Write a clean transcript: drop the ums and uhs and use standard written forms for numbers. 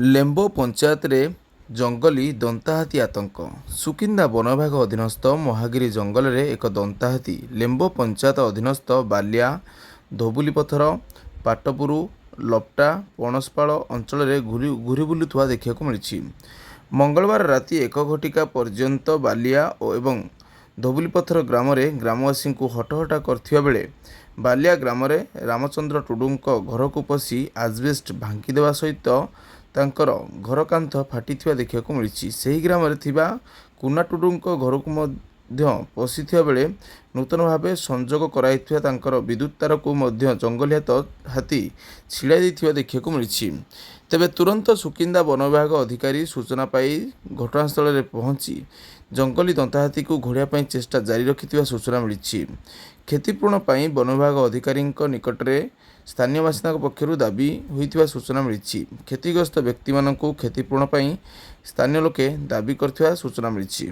Lamb ପଞ୍ଚାୟତରେ ଜଙ୍ଗଲୀ ଦନ୍ତାହାତୀ ଆତଙ୍କ। ସୁକିନ୍ଦା ବନ ବିଭାଗ ଅଧୀନସ୍ଥ ମହାଗିରି ଜଙ୍ଗଲରେ ଏକ ଦନ୍ତାହାତୀ ଲେମ୍ବ ପଞ୍ଚାୟତ ଅଧୀନସ୍ଥ ବାଲିଆ, ଧୋବୁଲିପଥର, ପାଟପୁର, ଲପଟା, ପଣସପାଳ ଅଞ୍ଚଳରେ ଘୁରି ବୁଲୁଥିବା ଦେଖିବାକୁ ମିଳିଛି। ମଙ୍ଗଳବାର ରାତି 1 ଘଟିକା ପର୍ଯ୍ୟନ୍ତ ବାଲିଆ ଏବଂ ଧୋବୁଲିପଥର ଗ୍ରାମରେ ଗ୍ରାମବାସୀଙ୍କୁ ହଟହଟା କରିଥିବା ବେଳେ ବାଲିଆ ଗ୍ରାମରେ ରାମଚନ୍ଦ୍ର ଟୁଡୁଙ୍କ ଘରକୁ ପଶି ଆଜବେଷ୍ଟ ଭାଙ୍ଗିଦେବା ସହିତ ତାଙ୍କର ଘର କାନ୍ଥ ଫାଟିଥିବା ଦେଖିବାକୁ ମିଳିଛି। ସେହି ଗ୍ରାମରେ ଥିବା କୁନା ଟୁଡୁଙ୍କ ଘରକୁ ମଧ୍ୟ ପଶିଥିବା ବେଳେ ନୂତନ ଭାବେ ସଂଯୋଗ କରାଯାଇଥିବା ତାଙ୍କର ବିଦ୍ୟୁତ୍ ତାରକୁ ମଧ୍ୟ ଜଙ୍ଗଲୀ ହାତୀ ଛିଡ଼ାଇ ଦେଇଥିବା ଦେଖିବାକୁ ମିଳିଛି। ତେବେ ତୁରନ୍ତ ସୁକିନ୍ଦା ବନ ବିଭାଗ ଅଧିକାରୀ ସୂଚନା ପାଇ ଘଟଣାସ୍ଥଳରେ ପହଞ୍ଚି ଜଙ୍ଗଲୀ ଦନ୍ତାହାତୀକୁ ଘଉଡ଼ାଇବା ପାଇଁ ଚେଷ୍ଟା ଜାରି ରଖିଥିବା ସୂଚନା ମିଳିଛି। କ୍ଷତିପୂରଣ ପାଇଁ ବନ ବିଭାଗ ଅଧିକାରୀଙ୍କ ନିକଟରେ ସ୍ଥାନୀୟ ବାସିନ୍ଦାଙ୍କ ପକ୍ଷରୁ ଦାବି ହୋଇଥିବା ସୂଚନା ମିଳିଛି। କ୍ଷତିଗ୍ରସ୍ତ ବ୍ୟକ୍ତିମାନଙ୍କୁ କ୍ଷତିପୂରଣ ପାଇଁ ସ୍ଥାନୀୟ ଲୋକେ ଦାବି କରିଥିବା ସୂଚନା ମିଳିଛି।